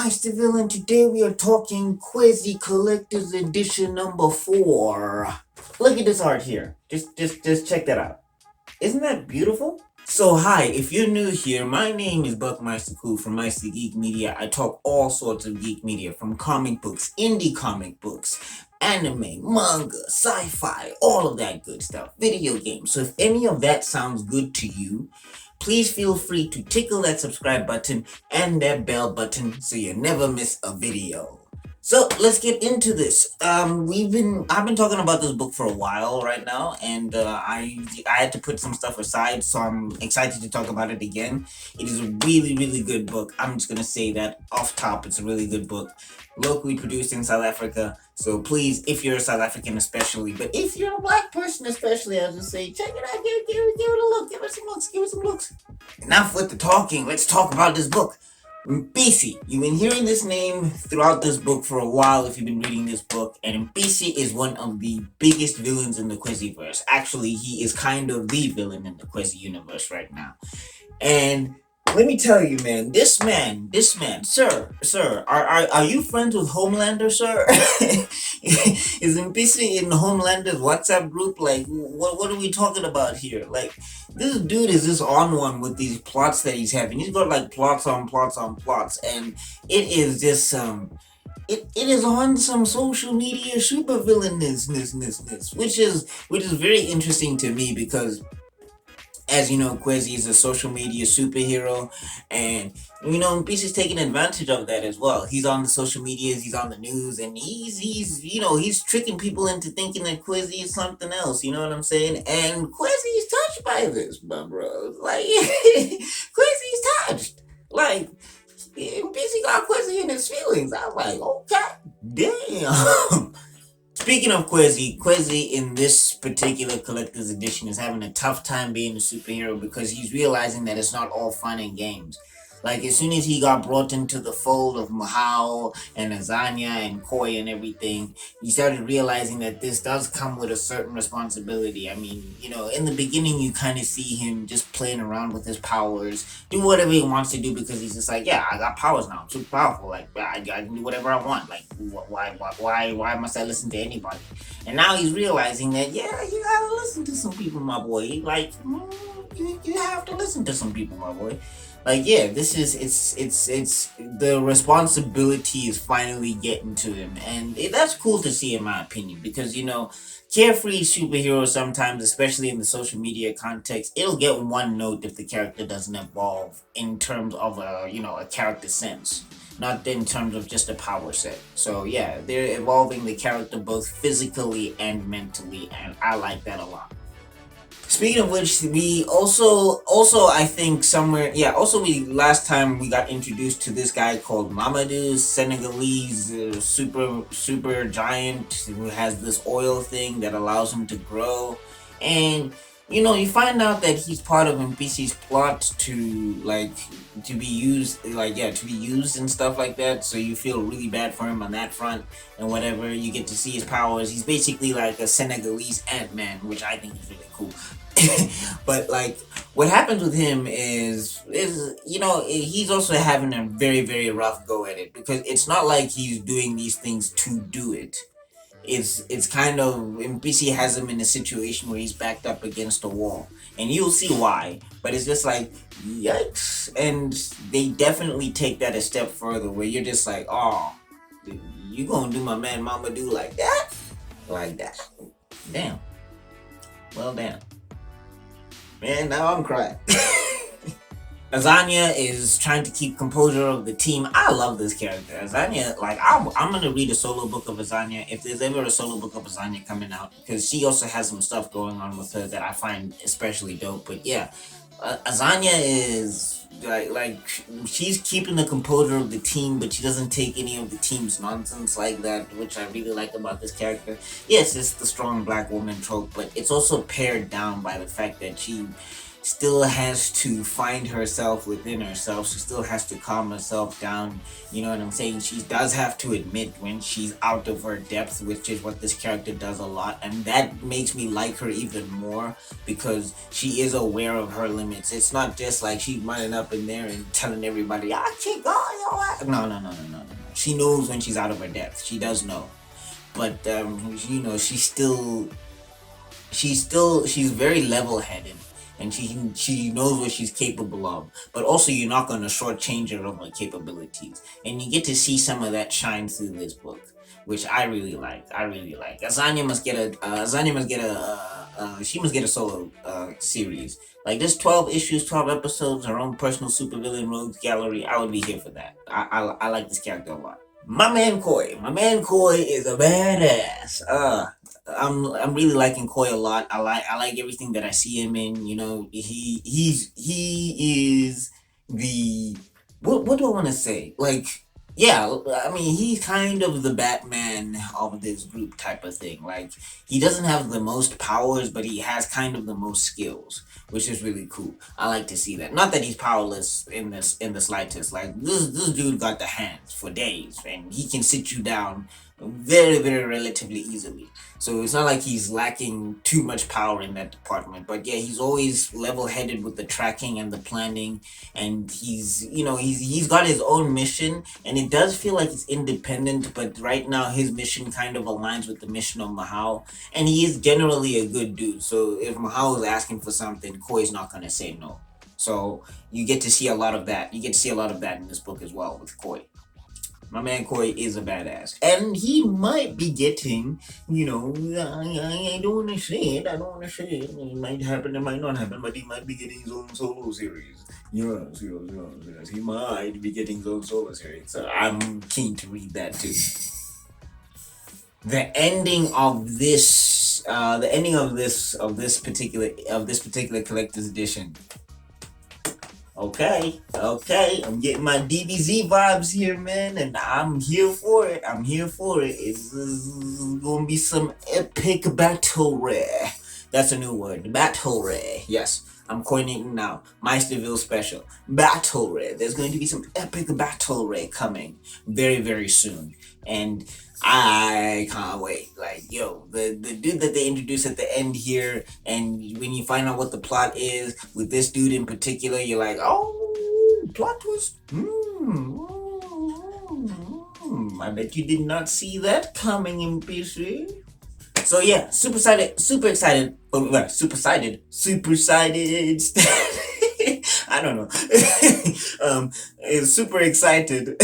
Meister Villain. Today we are talking KWEZI Collector's Edition number 4. Look at this art here. Just check that out. Isn't that beautiful? So hi, if you're new here, my name is Buckmeister Cool from Meister Geek Media. I talk all sorts of geek media, from comic books, indie comic books, anime, manga, sci-fi, all of that good stuff, video games. So if any of that sounds good to you, please feel free to tickle that subscribe button and that bell button so you never miss a video. So let's get into this. I've been talking about this book for a while right now, and I had to put some stuff aside, so I'm excited to talk about it again. It is a really good book. I'm just gonna say that off top, it's a really good book, locally produced in South Africa. So please, if you're a South African especially, but if you're a black person especially, I'll just say check it out, give it a look, give it some looks. Enough with the talking. Let's talk about this book. Mpisi. You've been hearing this name throughout this book for a while if you've been reading this book, and Mpisi is one of the biggest villains in the KWEZIverse. Actually, he is kind of the villain in the KWEZI universe right now. And let me tell you, man, this man, sir, are you friends with Homelander, sir? Is Mpisi in Homelander's WhatsApp group? Like, what are we talking about here? Like, this dude is just on one with these plots that he's having. He's got like plots on plots on plots, and it is just it is on some social media super villainous, which is very interesting to me because, as you know, KWEZI is a social media superhero, and you know, Beech is taking advantage of that as well. He's on the social medias, he's on the news, and he's tricking people into thinking that KWEZI is something else. You know what I'm saying? And KWEZI is touched by this, my bro. Like KWEZI's touched. Like Beech got KWEZI in his feelings. I'm like, okay, damn. Speaking of KWEZI in this particular collector's edition is having a tough time being a superhero because he's realizing that it's not all fun and games. Like, as soon as he got brought into the fold of Mahal and Azania and Koi and everything, he started realizing that this does come with a certain responsibility. I mean, you know, in the beginning, you kind of see him just playing around with his powers, do whatever he wants to do because he's just like, yeah, I got powers now. I'm super powerful. Like, I can do whatever I want. Like, why must I listen to anybody? And now he's realizing that, yeah, you gotta listen to some people, my boy. Like, you have to listen to some people, my boy. Like, yeah, this is it's the responsibility is finally getting to him, and that's cool to see, in my opinion, because you know, carefree superheroes sometimes, especially in the social media context, it'll get one note if the character doesn't evolve in terms of a character sense, not in terms of just a power set. So yeah, they're evolving the character both physically and mentally, and I like that a lot. Speaking of which, we also I think somewhere, yeah, also we last time we got introduced to this guy called Mamadou, Senegalese super giant who has this oil thing that allows him to grow, and you know, you find out that he's part of Mpisi's plot to be used, to be used and stuff like that. So you feel really bad for him on that front, and whatever, you get to see his powers. He's basically like a Senegalese Ant-Man, which I think is really cool. But like, what happens with him is you know, he's also having a very rough go at it because it's not like he's doing these things to do it. It's kind of, NPC has him in a situation where he's backed up against a wall, and you'll see why. But it's just like, yikes. And they definitely take that a step further where you're just like, oh, you gonna do my man Mama do like that, damn. Well, damn, man, now I'm crying. Azania is trying to keep composure of the team. I love this character. Azania, like, I'm going to read a solo book of Azania if there's ever a solo book of Azania coming out, because she also has some stuff going on with her that I find especially dope. But yeah, Azania is like she's keeping the composure of the team, but she doesn't take any of the team's nonsense like that, which I really like about this character. Yes, it's the strong black woman trope, but it's also pared down by the fact that still has to find herself within herself. She still has to calm herself down. You know what I'm saying? She does have to admit when she's out of her depth, which is what this character does a lot. And that makes me like her even more because she is aware of her limits. It's not just like she's running up in there and telling everybody, I can't go. No. She knows when she's out of her depth. She does know. But, she's very level-headed, and she knows what she's capable of. But also, you're not going to shortchange her of her capabilities, and you get to see some of that shine through this book, which I really like. Azania must get she must get a solo series. Like this 12 issues, 12 episodes, her own personal supervillain rogues gallery. I would be here for that. I like this character a lot. My man Koi is a badass. I'm really liking Koi a lot. I like everything that I see him in. You know, he is the what do I want to say? Like, yeah, I mean, he's kind of the Batman of this group type of thing. Like, he doesn't have the most powers, but he has kind of the most skills, which is really cool. I like to see that. Not that he's powerless in the slightest. Like, this dude got the hands for days, and he can sit you down very, very relatively easily. So it's not like he's lacking too much power in that department. But yeah, he's always level-headed with the tracking and the planning, and he's got his own mission, and it does feel like it's independent. But right now, his mission kind of aligns with the mission of Mahal, and he is generally a good dude. So if Mahal is asking for something, Koi's not gonna say no. So you get to see a lot of that. You get to see a lot of that in this book as well with Koi. My man Koi is a badass. And he might be getting, I don't want to say it. It might happen, it might not happen, but he might be getting his own solo series. Yes. He might be getting his own solo series. So I'm keen to read that too. The ending of this particular collector's edition. Okay, I'm getting my DBZ vibes here, man, and I'm here for it. It's gonna be some epic battle rare. That's a new word, battle rare. Yes, I'm coining it now. Meisterville special, battle rare. There's going to be some epic battle rare coming very, very soon, and I can't wait. Like, yo, the dude that they introduced at the end here, and when you find out what the plot is with this dude in particular, you're like, oh, plot twist. I bet you did not see that coming, Mpisi. So yeah, super excited. I don't know. Is super excited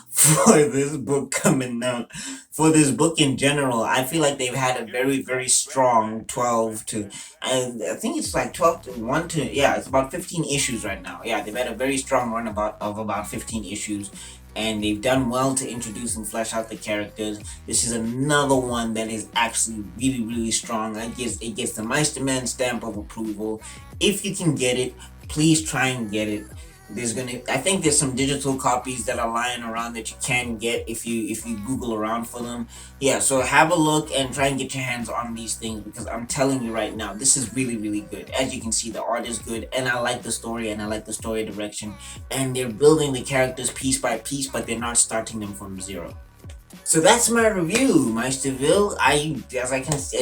for this book coming out. For this book in general, I feel like they've had a very, very strong 12 to, I think it's like 12 to 1 to, yeah, it's about 15 issues right now. Yeah, they've had a very strong run of about 15 issues. And they've done well to introduce and flesh out the characters. This is another one that is actually really, really strong. It gets the Meisterman stamp of approval. If you can get it, please try and get it. I think there's some digital copies that are lying around that you can get if you Google around for them. Yeah, so have a look and try and get your hands on these things, because I'm telling you right now, this is really, really good. As you can see, the art is good, and I like the story, and I like the story direction, and they're building the characters piece by piece, but they're not starting them from zero. So that's my review, Meisterville. As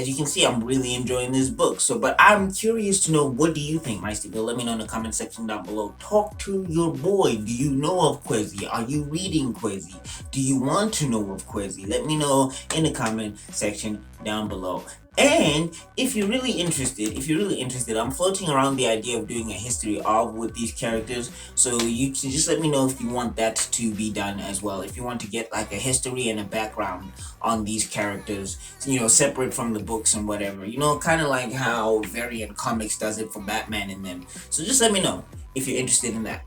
you can see, I'm really enjoying this book. But I'm curious to know, what do you think, Meisterville? Let me know in the comment section down below. Talk to your boy. Do you know of KWEZI? Are you reading KWEZI? Do you want to know of KWEZI? Let me know in the comment section down below. And if you're really interested, I'm floating around the idea of doing a history of with these characters. So you can just let me know if you want that to be done as well. If you want to get like a history and a background on these characters, separate from the books and whatever. Kind of like how Variant Comics does it for Batman and them. So just let me know if you're interested in that.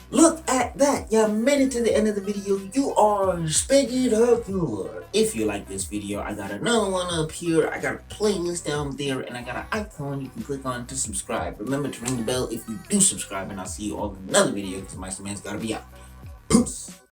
Look at that, you made it to the end of the video. You are spectacular. If you like this video, I got another one up here, I got a playlist down there, and I got an icon you can click on to subscribe. Remember to ring the bell if you do subscribe, and I'll see you all in another video, because Meisterman's gotta be out. Peace.